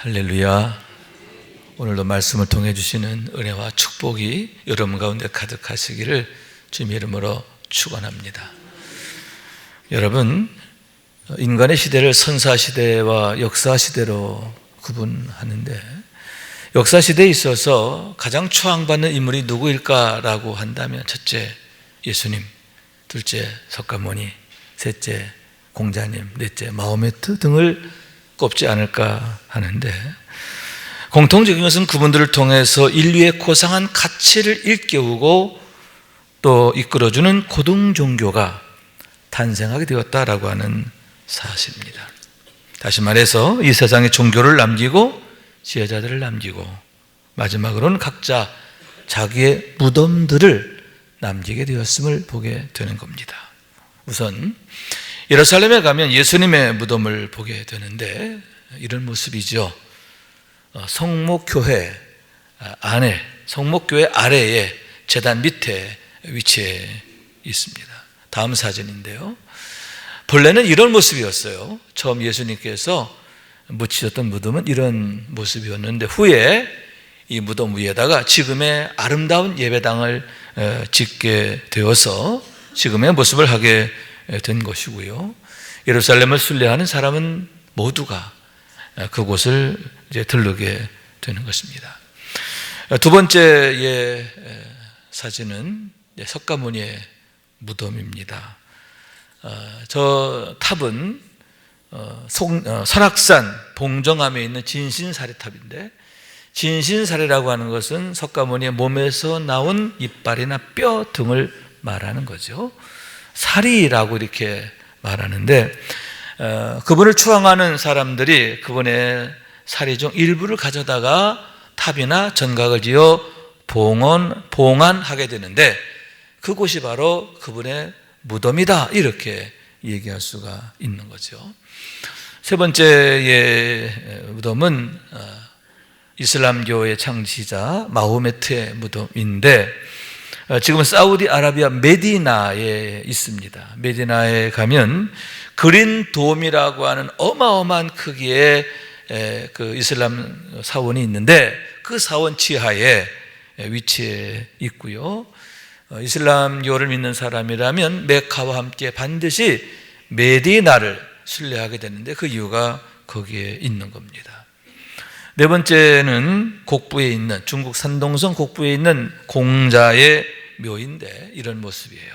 할렐루야. 오늘도 말씀을 통해 주시는 은혜와 축복이 여러분 가운데 가득하시기를 주님의 이름으로 축원합니다. 여러분, 인간의 시대를 선사시대와 역사시대로 구분하는데, 역사시대에 있어서 가장 추앙받는 인물이 누구일까라고 한다면, 첫째 예수님, 둘째 석가모니, 셋째 공자님, 넷째 마호메트 등을 꼽지 않을까 하는데, 공통적인 것은 그분들을 통해서 인류의 고상한 가치를 일깨우고 또 이끌어주는 고등종교가 탄생하게 되었다라고 하는 사실입니다. 다시 말해서 이 세상에 종교를 남기고 지혜자들을 남기고 마지막으로는 각자 자기의 무덤들을 남기게 되었음을 보게 되는 겁니다. 우선 예루살렘에 가면 예수님의 무덤을 보게 되는데, 이런 모습이죠. 성목교회 안에, 성목교회 아래에 제단 밑에 위치해 있습니다. 다음 사진인데요, 본래는 이런 모습이었어요. 처음 예수님께서 묻히셨던 무덤은 이런 모습이었는데, 후에 이 무덤 위에다가 지금의 아름다운 예배당을 짓게 되어서 지금의 모습을 하게 된 것이고요. 예루살렘을 순례하는 사람은 모두가 그곳을 이제 들르게 되는 것입니다. 두 번째의 사진은 석가모니의 무덤입니다. 저 탑은 설악산 봉정암에 있는 진신사리탑인데, 진신사리라고 하는 것은 석가모니의 몸에서 나온 이빨이나 뼈 등을 말하는 거죠. 사리라고 이렇게 말하는데, 그분을 추앙하는 사람들이 그분의 사리 중 일부를 가져다가 탑이나 전각을 지어 봉안하게 되는데, 그곳이 바로 그분의 무덤이다, 이렇게 얘기할 수가 있는 거죠. 세 번째의 무덤은 이슬람교의 창시자 마호메트의 무덤인데, 지금은 사우디아라비아 메디나에 있습니다. 메디나에 가면 그린돔이라고 하는 어마어마한 크기의 그 이슬람 사원이 있는데, 그 사원 지하에 위치해 있고요. 이슬람교를 믿는 사람이라면 메카와 함께 반드시 메디나를 순례하게 되는데, 그 이유가 거기에 있는 겁니다. 네 번째는 곡부에 있는, 중국 산동성 곡부에 있는 공자의 묘인데, 이런 모습이에요.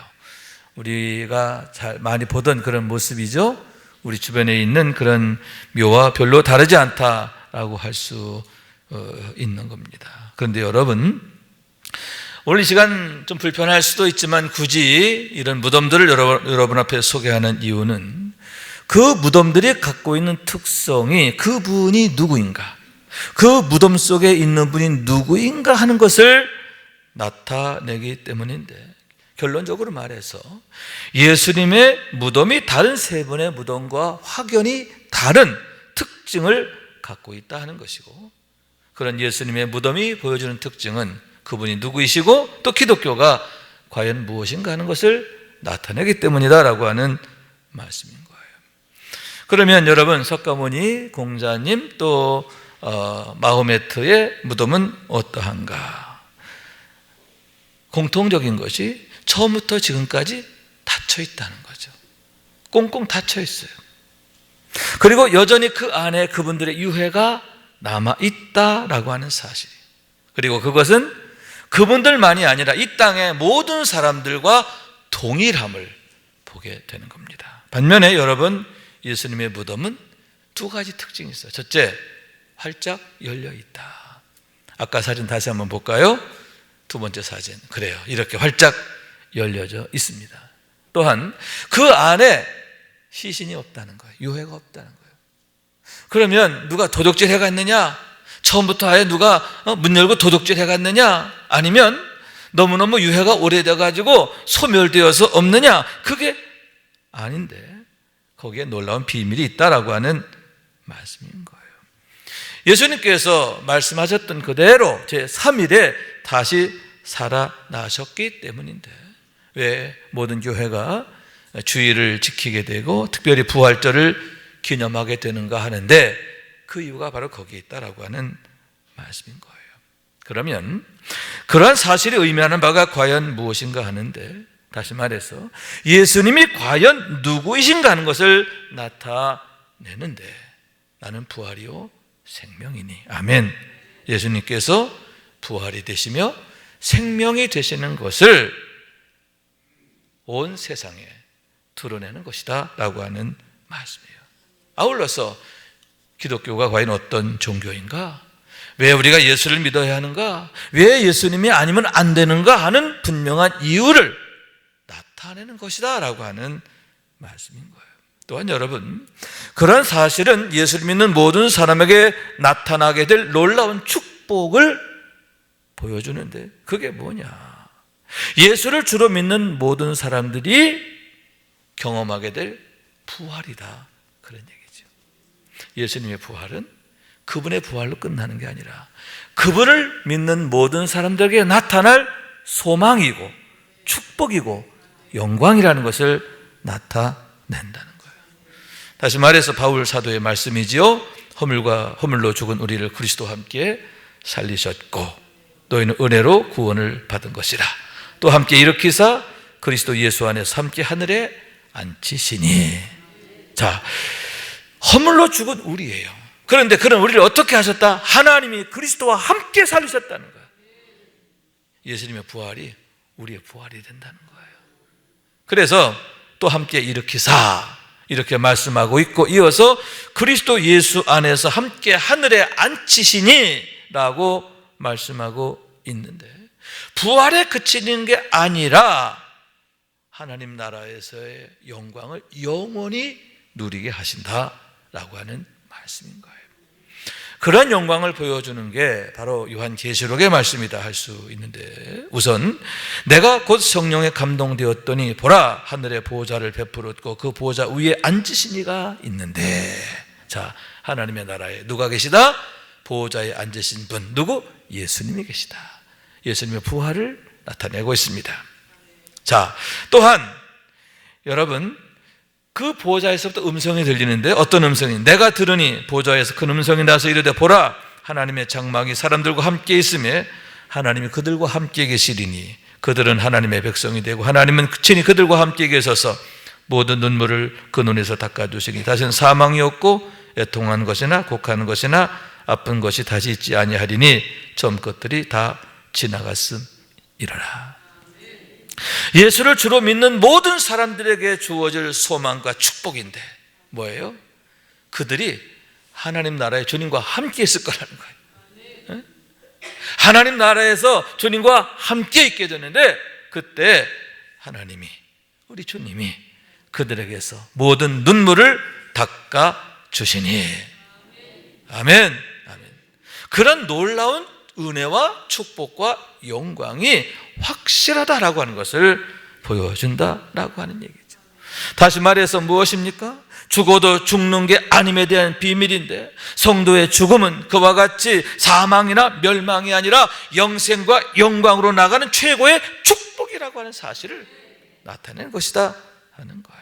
우리가 잘 많이 보던 그런 모습이죠. 우리 주변에 있는 그런 묘와 별로 다르지 않다라고 할 수 있는 겁니다. 그런데 여러분, 오늘 이 시간 좀 불편할 수도 있지만 굳이 이런 무덤들을 여러분 앞에 소개하는 이유는, 그 무덤들이 갖고 있는 특성이 그분이 누구인가, 그 무덤 속에 있는 분이 누구인가 하는 것을 나타내기 때문인데, 결론적으로 말해서 예수님의 무덤이 다른 세 분의 무덤과 확연히 다른 특징을 갖고 있다 하는 것이고, 그런 예수님의 무덤이 보여주는 특징은 그분이 누구이시고 또 기독교가 과연 무엇인가 하는 것을 나타내기 때문이다라고 하는 말씀인 거예요. 그러면 여러분, 석가모니, 공자님, 또 마호메트의 무덤은 어떠한가? 공통적인 것이 처음부터 지금까지 닫혀 있다는 거죠. 꽁꽁 닫혀 있어요. 그리고 여전히 그 안에 그분들의 유해가 남아있다라고 하는 사실. 그리고 그것은 그분들만이 아니라 이 땅의 모든 사람들과 동일함을 보게 되는 겁니다. 반면에 여러분, 예수님의 무덤은 두 가지 특징이 있어요. 첫째, 활짝 열려 있다. 아까 사진 다시 한번 볼까요? 두 번째 사진. 그래요. 이렇게 활짝 열려져 있습니다. 또한 그 안에 시신이 없다는 거예요. 유해가 없다는 거예요. 그러면 누가 도둑질 해갔느냐? 처음부터 아예 누가 문 열고 도둑질 해갔느냐? 아니면 너무너무 유해가 오래돼가지고 소멸되어서 없느냐? 그게 아닌데, 거기에 놀라운 비밀이 있다라고 하는 말씀인 거예요. 예수님께서 말씀하셨던 그대로 제3일에 다시 살아나셨기 때문인데, 왜 모든 교회가 주일을 지키게 되고 특별히 부활절을 기념하게 되는가 하는데, 그 이유가 바로 거기에 있다라고 하는 말씀인 거예요. 그러면 그러한 사실이 의미하는 바가 과연 무엇인가 하는데, 다시 말해서 예수님이 과연 누구이신가 하는 것을 나타내는데, 나는 부활이요 생명이니. 아멘. 예수님께서 부활이 되시며 생명이 되시는 것을 온 세상에 드러내는 것이다 라고 하는 말씀이에요. 아울러서 기독교가 과연 어떤 종교인가? 왜 우리가 예수를 믿어야 하는가? 왜 예수님이 아니면 안 되는가 하는 분명한 이유를 나타내는 것이다 라고 하는 말씀인 거예요. 또한 여러분, 그런 사실은 예수를 믿는 모든 사람에게 나타나게 될 놀라운 축복을 보여주는데, 그게 뭐냐? 예수를 주로 믿는 모든 사람들이 경험하게 될 부활이다, 그런 얘기죠. 예수님의 부활은 그분의 부활로 끝나는 게 아니라 그분을 믿는 모든 사람들에게 나타날 소망이고 축복이고 영광이라는 것을 나타낸다는 거예요. 다시 말해서 바울 사도의 말씀이지요. 허물로 죽은 우리를 그리스도와 함께 살리셨고 너희는 은혜로 구원을 받은 것이라. 또 함께 일으키사 그리스도 예수 안에서 함께 하늘에 앉히시니. 자, 허물로 죽은 우리예요. 그런데 그런 우리를 어떻게 하셨다? 하나님이 그리스도와 함께 살리셨다는 거예요. 예수님의 부활이 우리의 부활이 된다는 거예요. 그래서 또 함께 일으키사 이렇게 말씀하고 있고, 이어서 그리스도 예수 안에서 함께 하늘에 앉히시니 라고 말씀하고 있는데, 부활에 그치는 게 아니라 하나님 나라에서의 영광을 영원히 누리게 하신다라고 하는 말씀인 거예요. 그런 영광을 보여주는 게 바로 요한계시록의 말씀이다 할 수 있는데, 우선 내가 곧 성령에 감동되었더니 보라 하늘의 보호자를 베풀었고 그 보호자 위에 앉으신 이가 있는데, 자, 하나님의 나라에 누가 계시다? 보호자에 앉으신 분, 누구? 예수님이 계시다. 예수님의 부활을 나타내고 있습니다. 자, 또한 여러분, 그 보호자에서부터 음성이 들리는데, 어떤 음성이? 내가 들으니 보호자에서 큰 음성이 나서 이르되 보라 하나님의 장막이 사람들과 함께 있으며 하나님이 그들과 함께 계시리니 그들은 하나님의 백성이 되고 하나님은 친히 그들과 함께 계셔서 모든 눈물을 그 눈에서 닦아주시니 다시는 사망이 없고 애통한 것이나 곡하는 것이나 아픈 것이 다시 있지 아니하리니 전 것들이 다 지나갔음이라라. 예수를 주로 믿는 모든 사람들에게 주어질 소망과 축복인데 뭐예요? 그들이 하나님 나라의 주님과 함께 있을 거라는 거예요. 하나님 나라에서 주님과 함께 있게 되는데, 그때 하나님이, 우리 주님이 그들에게서 모든 눈물을 닦아주시니. 아멘. 아멘. 그런 놀라운 은혜와 축복과 영광이 확실하다라고 하는 것을 보여준다라고 하는 얘기죠. 다시 말해서 무엇입니까? 죽어도 죽는 게 아님에 대한 비밀인데, 성도의 죽음은 그와 같이 사망이나 멸망이 아니라 영생과 영광으로 나가는 최고의 축복이라고 하는 사실을 나타내는 것이다 하는 거예요.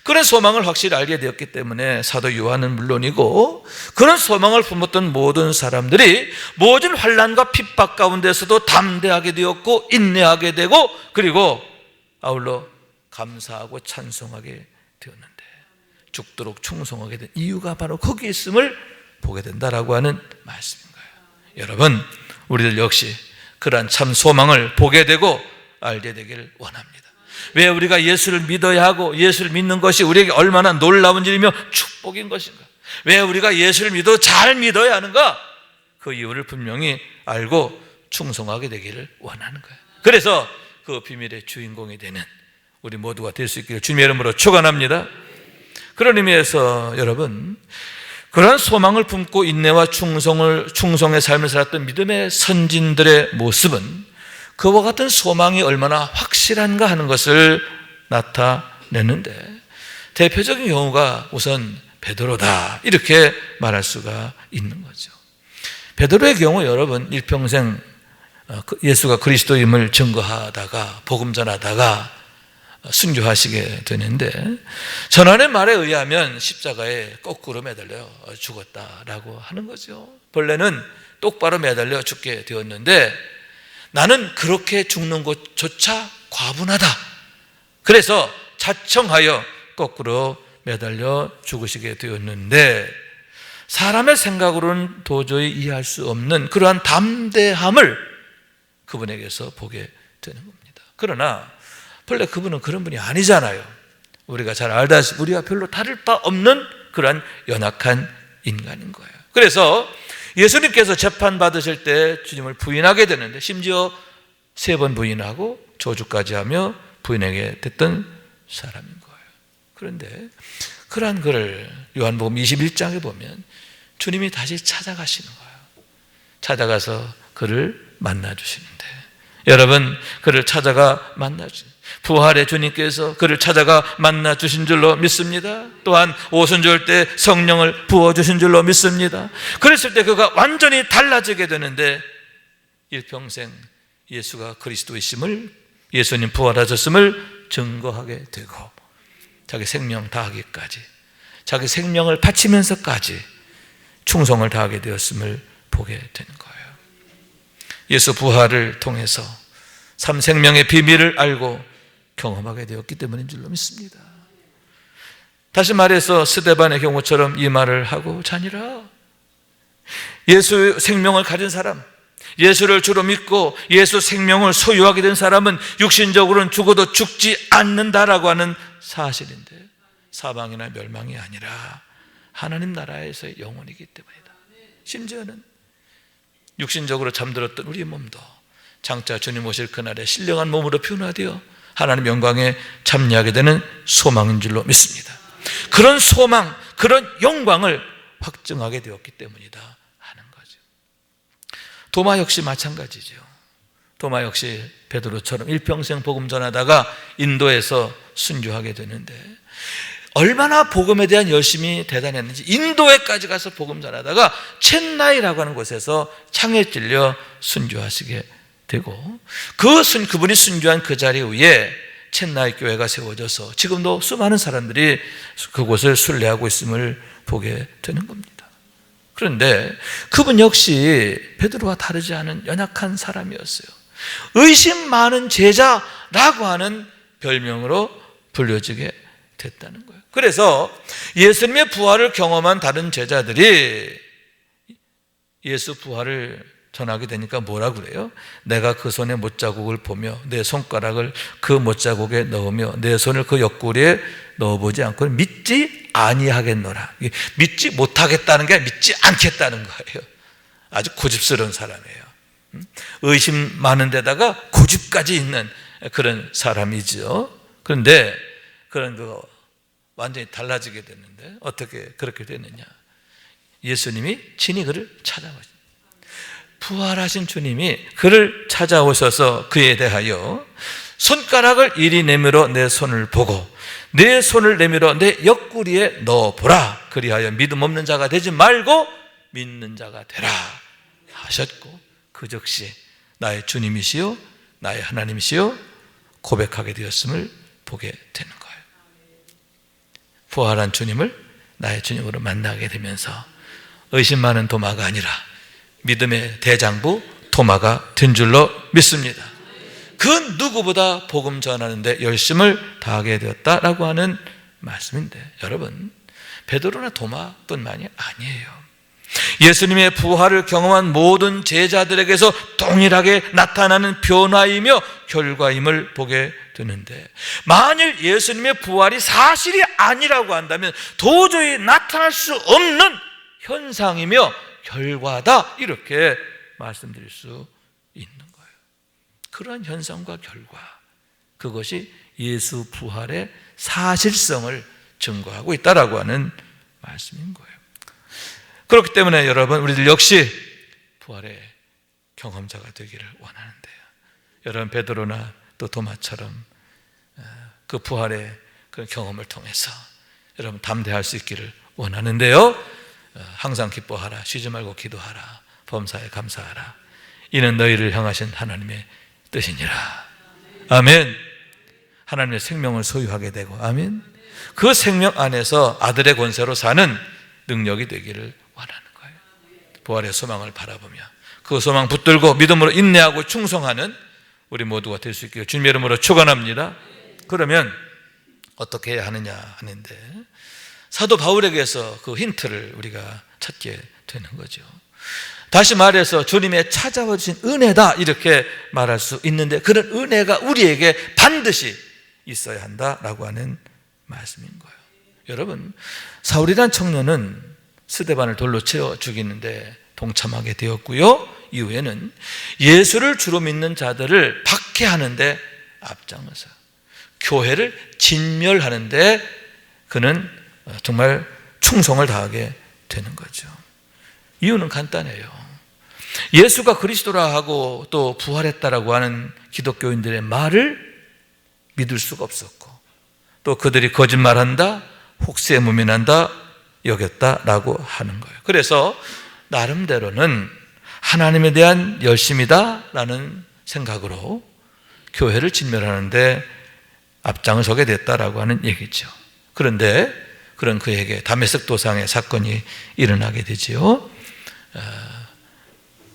그런 소망을 확실히 알게 되었기 때문에 사도 요한은 물론이고 그런 소망을 품었던 모든 사람들이 모든 환난과 핍박 가운데서도 담대하게 되었고 인내하게 되고, 그리고 아울러 감사하고 찬송하게 되었는데, 죽도록 충성하게 된 이유가 바로 거기에 있음을 보게 된다라고 하는 말씀인 거예요. 여러분, 우리들 역시 그러한 참 소망을 보게 되고 알게 되기를 원합니다. 왜 우리가 예수를 믿어야 하고 예수를 믿는 것이 우리에게 얼마나 놀라운 일이며 축복인 것인가? 왜 우리가 예수를 잘 믿어야 하는가? 그 이유를 분명히 알고 충성하게 되기를 원하는 거예요. 그래서 그 비밀의 주인공이 되는 우리 모두가 될 수 있기를 주님의 이름으로 축원합니다. 그런 의미에서 여러분, 그러한 소망을 품고 인내와 충성의 삶을 살았던 믿음의 선진들의 모습은 그와 같은 소망이 얼마나 확실한가 하는 것을 나타내는데, 대표적인 경우가 우선 베드로다 이렇게 말할 수가 있는 거죠. 베드로의 경우 여러분, 일평생 예수가 그리스도임을 증거하다가 복음 전하다가 순교하시게 되는데, 전하의 말에 의하면 십자가에 거꾸로 매달려 죽었다라고 하는 거죠. 본래는 똑바로 매달려 죽게 되었는데 나는 그렇게 죽는 것조차 과분하다. 그래서 자청하여 거꾸로 매달려 죽으시게 되었는데, 사람의 생각으로는 도저히 이해할 수 없는 그러한 담대함을 그분에게서 보게 되는 겁니다. 그러나 본래 그분은 그런 분이 아니잖아요. 우리가 잘 알다시피 우리와 별로 다를 바 없는 그러한 연약한 인간인 거예요. 그래서 예수님께서 재판받으실 때 주님을 부인하게 되는데, 심지어 3번 부인하고 저주까지 하며 부인하게 됐던 사람인 거예요. 그런데 그러한 그를 요한복음 21장에 보면 주님이 다시 찾아가시는 거예요. 찾아가서 그를 만나주시는데, 여러분, 그를 찾아가 만나주신 부활의 주님께서 그를 찾아가 만나주신 줄로 믿습니다. 또한 오순절 때 성령을 부어주신 줄로 믿습니다. 그랬을 때 그가 완전히 달라지게 되는데, 일평생 예수가 그리스도이심을, 예수님 부활하셨음을 증거하게 되고, 자기 생명 다하기까지, 자기 생명을 바치면서까지 충성을 다하게 되었음을 보게 되는 거예요. 예수 부활을 통해서 삼생명의 비밀을 알고 경험하게 되었기 때문인 줄로 믿습니다. 다시 말해서 스데반의 경우처럼 이 말을 하고 자니라. 예수 생명을 가진 사람, 예수를 주로 믿고 예수 생명을 소유하게 된 사람은 육신적으로는 죽어도 죽지 않는다라고 하는 사실인데, 사망이나 멸망이 아니라 하나님 나라에서의 영혼이기 때문이다. 심지어는 육신적으로 잠들었던 우리의 몸도 장차 주님 오실 그날에 신령한 몸으로 변화되어 하나님 영광에 참여하게 되는 소망인 줄로 믿습니다. 그런 소망, 그런 영광을 확증하게 되었기 때문이다 하는 거죠. 도마 역시 마찬가지죠. 도마 역시 베드로처럼 일평생 복음 전하다가 인도에서 순교하게 되는데, 얼마나 복음에 대한 열심이 대단했는지 인도에까지 가서 복음 전하다가 첸나이라고 하는 곳에서 창에 찔려 순교하시게 되고, 그분이 순교한 그 자리 위에 첸나이 교회가 세워져서 지금도 수많은 사람들이 그곳을 순례하고 있음을 보게 되는 겁니다. 그런데 그분 역시 베드로와 다르지 않은 연약한 사람이었어요. 의심 많은 제자라고 하는 별명으로 불려지게 됐다는 거예요. 그래서 예수님의 부활을 경험한 다른 제자들이 예수 부활을 전하게 되니까 뭐라 그래요? 내가 그 손의 못자국을 보며 내 손가락을 그 못자국에 넣으며 내 손을 그 옆구리에 넣어보지 않고 믿지 아니하겠노라. 믿지 못하겠다는 게 믿지 않겠다는 거예요. 아주 고집스러운 사람이에요. 의심 많은 데다가 고집까지 있는 그런 사람이죠. 그런데 그런 거 완전히 달라지게 됐는데, 어떻게 그렇게 됐느냐? 예수님이 친히 그를 찾아오셨습니다. 부활하신 주님이 그를 찾아오셔서 그에 대하여 손가락을 이리 내밀어 내 손을 보고 내 손을 내밀어 내 옆구리에 넣어보라. 그리하여 믿음 없는 자가 되지 말고 믿는 자가 되라 하셨고, 그 즉시 나의 주님이시요 나의 하나님이시요 고백하게 되었음을 보게 되는 거예요. 부활한 주님을 나의 주님으로 만나게 되면서 의심 많은 도마가 아니라 믿음의 대장부 도마가 된 줄로 믿습니다. 그 누구보다 복음 전하는 데 열심을 다하게 되었다라고 하는 말씀인데, 여러분, 베드로나 도마뿐만이 아니에요. 예수님의 부활을 경험한 모든 제자들에게서 동일하게 나타나는 변화이며 결과임을 보게 되는데, 만일 예수님의 부활이 사실이 아니라고 한다면 도저히 나타날 수 없는 현상이며 결과다, 이렇게 말씀드릴 수 있는 거예요. 그러한 현상과 결과, 그것이 예수 부활의 사실성을 증거하고 있다라고 하는 말씀인 거예요. 그렇기 때문에 여러분, 우리들 역시 부활의 경험자가 되기를 원하는데요. 여러분, 베드로나 또 도마처럼 그 부활의 그 경험을 통해서 여러분 담대할 수 있기를 원하는데요. 항상 기뻐하라, 쉬지 말고 기도하라, 범사에 감사하라. 이는 너희를 향하신 하나님의 뜻이니라. 아멘. 하나님의 생명을 소유하게 되고, 아멘. 그 생명 안에서 아들의 권세로 사는 능력이 되기를 원하는 거예요. 부활의 소망을 바라보며 그 소망 붙들고 믿음으로 인내하고 충성하는 우리 모두가 될 수 있기를 주님의 이름으로 축원합니다. 그러면 어떻게 해야 하느냐 하는데, 사도 바울에게서 그 힌트를 우리가 찾게 되는 거죠. 다시 말해서 주님의 찾아와 주신 은혜다 이렇게 말할 수 있는데, 그런 은혜가 우리에게 반드시 있어야 한다라고 하는 말씀인 거예요. 여러분, 사울이란 청년은 스데반을 돌로 채워 죽이는데 동참하게 되었고요, 이후에는 예수를 주로 믿는 자들을 박해하는데 앞장서서 교회를 진멸하는데 그는 정말 충성을 다하게 되는 거죠. 이유는 간단해요. 예수가 그리스도라 하고 또 부활했다라고 하는 기독교인들의 말을 믿을 수가 없었고, 또 그들이 거짓말한다, 혹세무민한다 여겼다라고 하는 거예요. 그래서 나름대로는 하나님에 대한 열심이다라는 생각으로 교회를 진멸하는데 앞장을 서게 됐다라고 하는 얘기죠. 그런데 그런 그에게 다메섹 도상의 사건이 일어나게 되지요.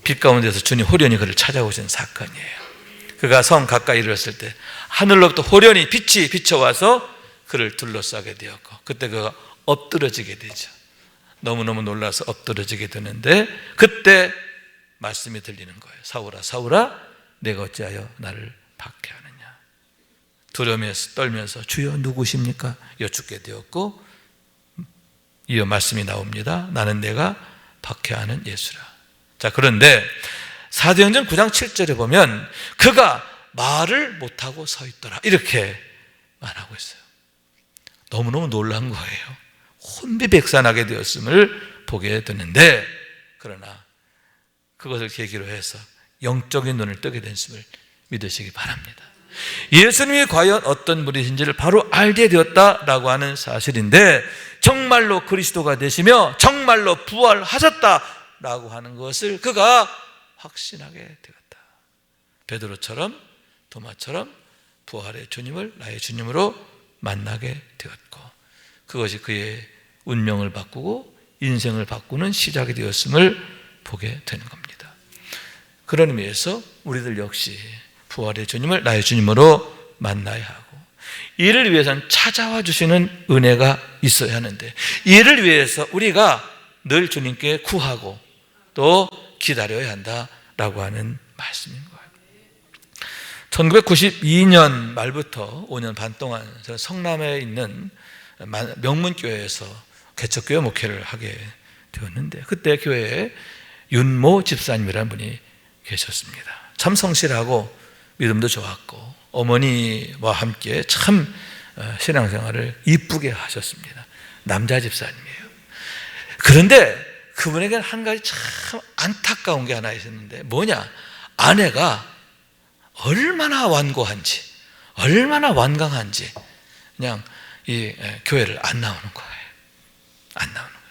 빛 가운데서 주님 호련히 그를 찾아오신 사건이에요. 그가 성 가까이 이르렀을 때 하늘로부터 호련히 빛이 비쳐와서 그를 둘러싸게 되었고, 그때 그가 엎드러지게 되죠. 너무너무 놀라서 엎드러지게 되는데 그때 말씀이 들리는 거예요. 사울아 사울아 내가 어찌하여 나를 박해하느냐. 두려움에서 떨면서 주여 누구십니까? 여쭙게 되었고, 이어 말씀이 나옵니다. 나는 내가 박해하는 예수라. 자, 그런데 사도행전 9장 7절에 보면 그가 말을 못하고 서 있더라 이렇게 말하고 있어요. 너무너무 놀란 거예요. 혼비백산하게 되었음을 보게 되는데, 그러나 그것을 계기로 해서 영적인 눈을 뜨게 됐음을 믿으시기 바랍니다. 예수님이 과연 어떤 분이신지를 바로 알게 되었다라고 하는 사실인데, 정말로 그리스도가 되시며 정말로 부활하셨다라고 하는 것을 그가 확신하게 되었다. 베드로처럼 도마처럼 부활의 주님을 나의 주님으로 만나게 되었고, 그것이 그의 운명을 바꾸고 인생을 바꾸는 시작이 되었음을 보게 되는 겁니다. 그런 의미에서 우리들 역시 부활의 주님을 나의 주님으로 만나야 하고, 이를 위해서는 찾아와 주시는 은혜가 있어야 하는데, 이를 위해서 우리가 늘 주님께 구하고 또 기다려야 한다라고 하는 말씀인 거예요. 1992년 말부터 5년 반 동안 저는 성남에 있는 명문교회에서 개척교회 목회를 하게 되었는데, 그때 교회에 윤모 집사님이라는 분이 계셨습니다. 참 성실하고 믿음도 좋았고 어머니와 함께 참 신앙생활을 이쁘게 하셨습니다. 남자 집사님이에요. 그런데 그분에게는 한 가지 참 안타까운 게 하나 있었는데, 뭐냐, 아내가 얼마나 완고한지 얼마나 완강한지 그냥 이 교회를 안 나오는 거예요. 안 나오는 거예요.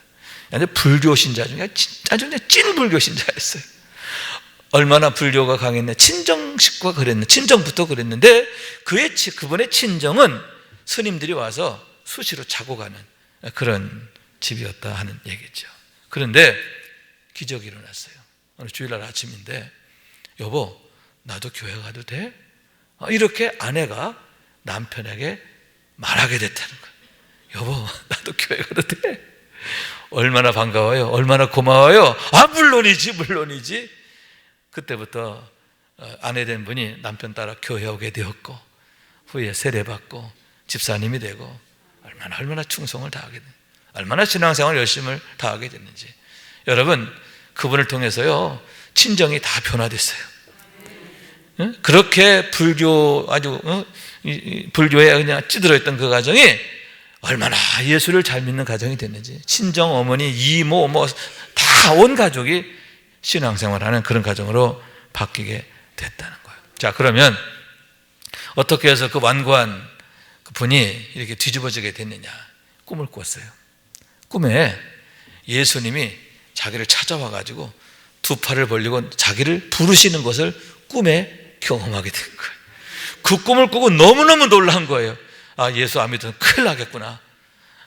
근데 불교 신자 중에 진짜 찐 불교 신자였어요. 얼마나 불교가 강했네. 친정식과 그랬네. 친정부터 그랬는데 그분의 친정은 스님들이 와서 수시로 자고 가는 그런 집이었다 하는 얘기죠. 그런데 기적이 일어났어요. 어느 주일날 아침인데, 여보 나도 교회 가도 돼? 이렇게 아내가 남편에게 말하게 됐다는 거예요. 여보 나도 교회 가도 돼? 얼마나 반가워요. 얼마나 고마워요. 물론이지. 그때부터 아내 된 분이 남편 따라 교회 오게 되었고, 후에 세례받고 집사님이 되고, 얼마나 충성을 다하게 됐는지, 얼마나 신앙생활 열심을 다하게 됐는지. 여러분, 그분을 통해서요 친정이 다 변화됐어요. 그렇게 불교 불교에 그냥 찌들어있던 그 가정이 얼마나 예수를 잘 믿는 가정이 됐는지, 친정 어머니 이모 다 온 가족이 신앙생활하는 그런 가정으로 바뀌게 됐다는 거예요. 자, 그러면 어떻게 해서 그 완고한 그 분이 이렇게 뒤집어지게 됐느냐? 꿈을 꿨어요. 꿈에 예수님이 자기를 찾아와 가지고 두 팔을 벌리고 자기를 부르시는 것을 꿈에 경험하게 된 거예요. 그 꿈을 꾸고 너무너무 놀란 거예요. 아, 예수 안 믿으면 큰일 나겠구나.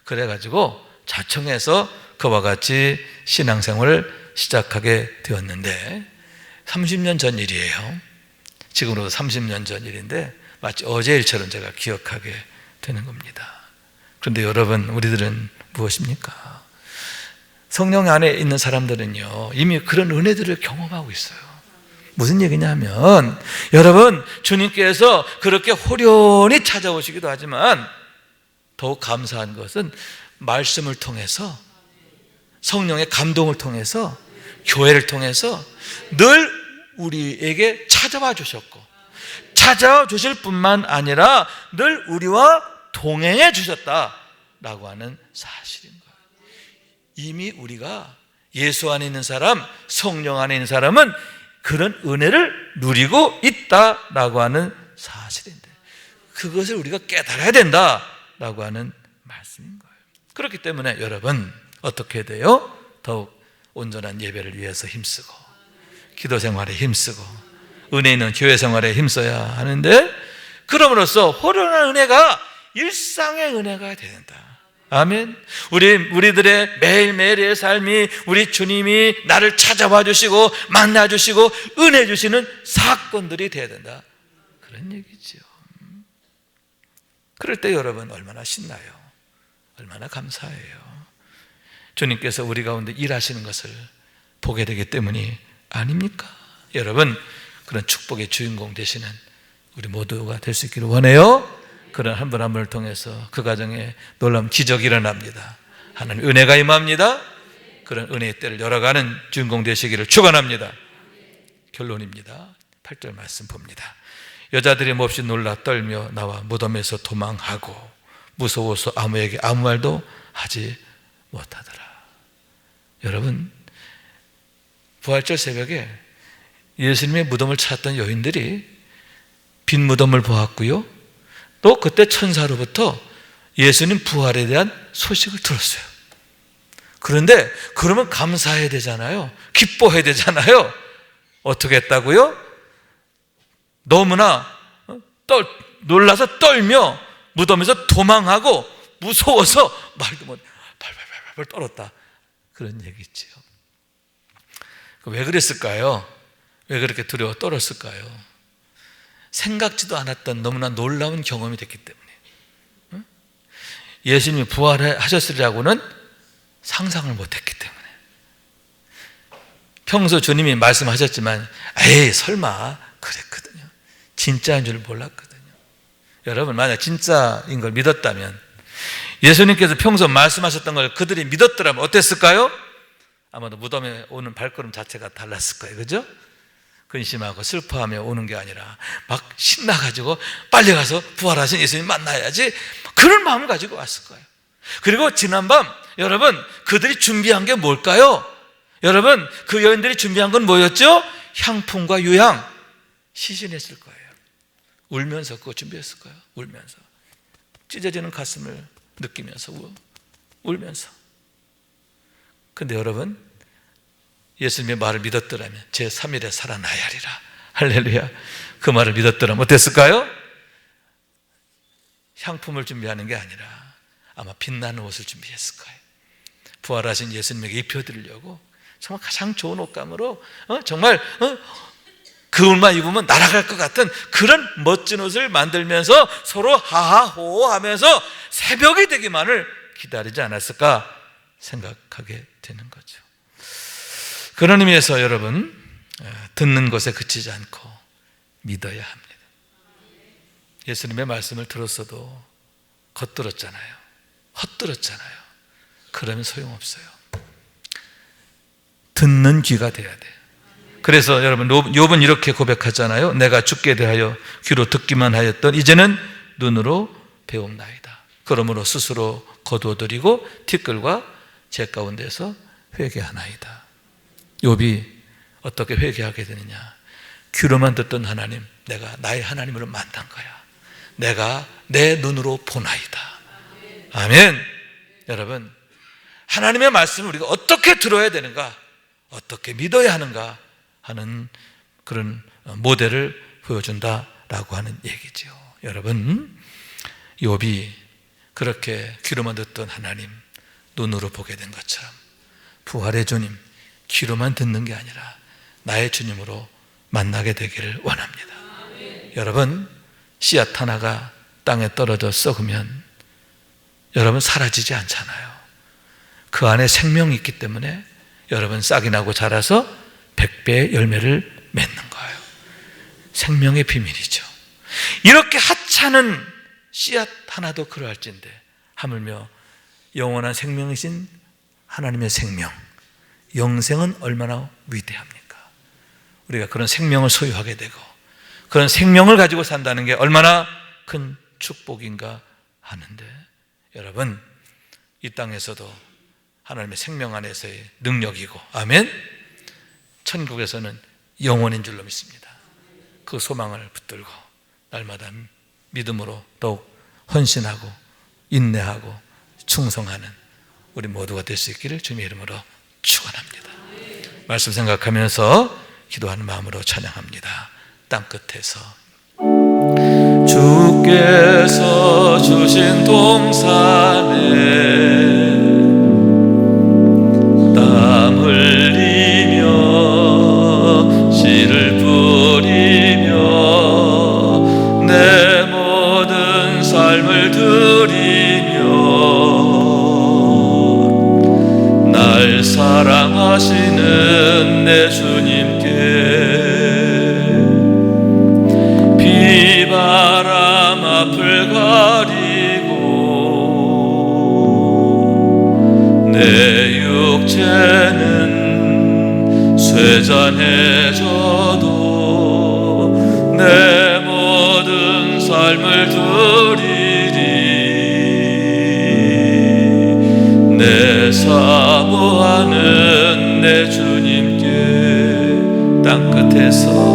그래가지고 자청해서 그와 같이 신앙생활을 시작하게 되었는데 30년 전 일이에요. 지금으로 30년 전 일인데 마치 어제 일처럼 제가 기억하게 되는 겁니다. 그런데 여러분, 우리들은 무엇입니까? 성령 안에 있는 사람들은요, 이미 그런 은혜들을 경험하고 있어요. 무슨 얘기냐면, 여러분, 주님께서 그렇게 호련히 찾아오시기도 하지만 더욱 감사한 것은 말씀을 통해서, 성령의 감동을 통해서, 교회를 통해서 늘 우리에게 찾아와 주셨고, 찾아와 주실 뿐만 아니라 늘 우리와 동행해 주셨다라고 하는 사실인 거예요. 이미 우리가 예수 안에 있는 사람, 성령 안에 있는 사람은 그런 은혜를 누리고 있다라고 하는 사실인데, 그것을 우리가 깨달아야 된다라고 하는 말씀인 거예요. 그렇기 때문에 여러분, 어떻게 해야 돼요? 더욱 온전한 예배를 위해서 힘쓰고, 기도 생활에 힘쓰고, 은혜 있는 교회 생활에 힘써야 하는데, 그럼으로써 호련한 은혜가 일상의 은혜가 된다. 아멘. 우리들의 매일매일의 삶이 우리 주님이 나를 찾아와 주시고 만나 주시고 은혜 주시는 사건들이 되어야 된다, 그런 얘기죠. 그럴 때 여러분 얼마나 신나요? 얼마나 감사해요? 주님께서 우리 가운데 일하시는 것을 보게 되기 때문이 아닙니까? 여러분, 그런 축복의 주인공 되시는 우리 모두가 될 수 있기를 원해요. 그런 한 분 한 분을 통해서 그 가정에 놀라운 기적이 일어납니다. 하나님 은혜가 임합니다. 그런 은혜의 때를 열어가는 주인공 되시기를 축원합니다. 결론입니다. 8절 말씀 봅니다. 여자들이 몹시 놀라 떨며 나와 무덤에서 도망하고 무서워서 아무에게 아무 말도 하지 못하더라. 여러분, 부활절 새벽에 예수님의 무덤을 찾았던 여인들이 빈 무덤을 보았고요, 또 그때 천사로부터 예수님 부활에 대한 소식을 들었어요. 그런데 그러면 감사해야 되잖아요. 기뻐해야 되잖아요. 어떻게 했다고요? 너무나 놀라서 떨며 무덤에서 도망하고 무서워서 말도 못해 발발발발 떨었다, 그런 얘기지요. 왜 그랬을까요? 왜 그렇게 두려워 떨었을까요? 생각지도 않았던 너무나 놀라운 경험이 됐기 때문에, 예수님이 부활하셨으리라고는 상상을 못했기 때문에. 평소 주님이 말씀하셨지만 에이 설마 그랬거든요. 진짜인 줄 몰랐거든요. 여러분, 만약 진짜인 걸 믿었다면, 예수님께서 평소 말씀하셨던 걸 그들이 믿었더라면 어땠을까요? 아마도 무덤에 오는 발걸음 자체가 달랐을 거예요. 그죠? 근심하고 슬퍼하며 오는 게 아니라 막 신나가지고 빨리 가서 부활하신 예수님 만나야지, 그런 마음을 가지고 왔을 거예요. 그리고 지난밤 여러분, 그들이 준비한 게 뭘까요? 여러분, 그 여인들이 준비한 건 뭐였죠? 향품과 유향, 시신했을 거예요. 울면서 그거 준비했을 거예요. 울면서 찢어지는 가슴을 느끼면서 울면서. 근데 여러분, 예수님의 말을 믿었더라면 제3일에 살아나야 하리라, 할렐루야, 그 말을 믿었더라면 어땠을까요? 향품을 준비하는 게 아니라 아마 빛나는 옷을 준비했을 거예요. 부활하신 예수님에게 입혀드리려고 정말 가장 좋은 옷감으로, 정말 그 옷만 입으면 날아갈 것 같은 그런 멋진 옷을 만들면서 서로 하하호호 하면서 새벽이 되기만을 기다리지 않았을까 생각하게 되는 거죠. 그런 의미에서 여러분, 듣는 것에 그치지 않고 믿어야 합니다. 예수님의 말씀을 들었어도 겉들었잖아요. 헛들었잖아요. 그러면 소용없어요. 듣는 귀가 돼야 돼요. 그래서 여러분, 욥은 이렇게 고백하잖아요. 내가 주께 대하여 귀로 듣기만 하였던 이제는 눈으로 배움나이다. 그러므로 스스로 거두어드리고 티끌과 제 가운데서 회개하나이다. 욥이 어떻게 회개하게 되느냐? 귀로만 듣던 하나님, 내가 나의 하나님으로 만난 거야. 내가 내 눈으로 보나이다. 아멘. 여러분, 하나님의 말씀을 우리가 어떻게 들어야 되는가, 어떻게 믿어야 하는가 하는 그런 모델을 보여준다라고 라고 하는 얘기죠. 여러분, 욥이 그렇게 귀로만 듣던 하나님 눈으로 보게 된 것처럼 부활의 주님 귀로만 듣는 게 아니라 나의 주님으로 만나게 되기를 원합니다. 여러분, 씨앗 하나가 땅에 떨어져 썩으면 여러분 사라지지 않잖아요. 그 안에 생명이 있기 때문에 여러분 싹이 나고 자라서 100배의 열매를 맺는 거예요. 생명의 비밀이죠. 이렇게 하찮은 씨앗 하나도 그러할진데 하물며 영원한 생명이신 하나님의 생명, 영생은 얼마나 위대합니까? 우리가 그런 생명을 소유하게 되고 그런 생명을 가지고 산다는 게 얼마나 큰 축복인가 하는데, 여러분, 이 땅에서도 하나님의 생명 안에서의 능력이고, 아멘, 천국에서는 영원인 줄로 믿습니다. 그 소망을 붙들고 날마다 믿음으로 더욱 헌신하고 인내하고 충성하는 우리 모두가 될 수 있기를 주님의 이름으로 축원합니다. 말씀 생각하면서 기도하는 마음으로 찬양합니다. 땅끝에서 주께서 주신 동산에 땀 흘리며 씨를 뿌리며 내 모든 삶을 드리며 날 사랑하시는 내 주님께 비바람 앞을 가리고 내 육체는 쇠잔해져도 내 모든 삶을 드리리 내 사모하는 내 주님께 땅끝에서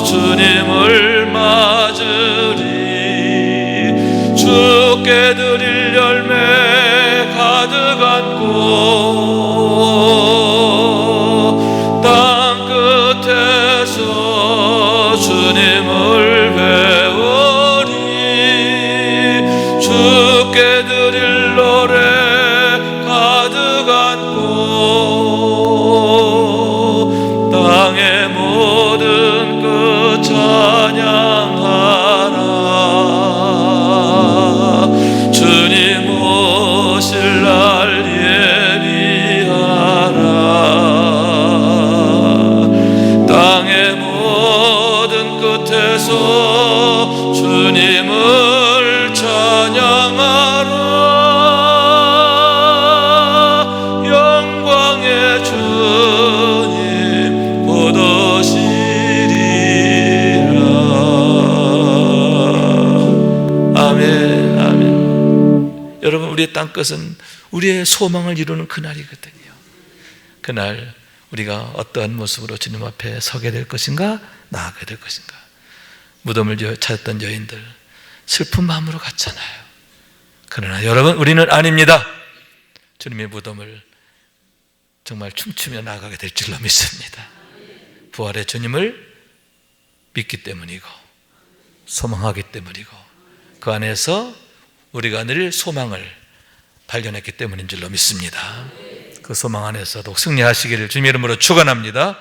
주님을 맞으리 주께 드릴 열매 가득 안고 땅끝에서 주님을 배우리 주께 드릴 노래 가득 안고 땅의 모든 끝 찬양하라 주님 오실 날 예비하라 땅의 모든 끝에서 주님을 찬양하라 영광의 주님 곧 오시리라. 아멘, 아멘. 여러분, 우리의 땅끝은 우리의 소망을 이루는 그날이거든요. 그날 우리가 어떠한 모습으로 주님 앞에 서게 될 것인가, 나아가게 될 것인가. 무덤을 찾았던 여인들 슬픈 마음으로 갔잖아요. 그러나 여러분, 우리는 아닙니다. 주님의 무덤을 정말 춤추며 나아가게 될 줄로 믿습니다. 부활의 주님을 믿기 때문이고 소망하기 때문이고 그 안에서 우리가 늘 소망을 발견했기 때문인 줄로 믿습니다. 그 소망 안에서도 승리하시기를 주님의 이름으로 축원합니다.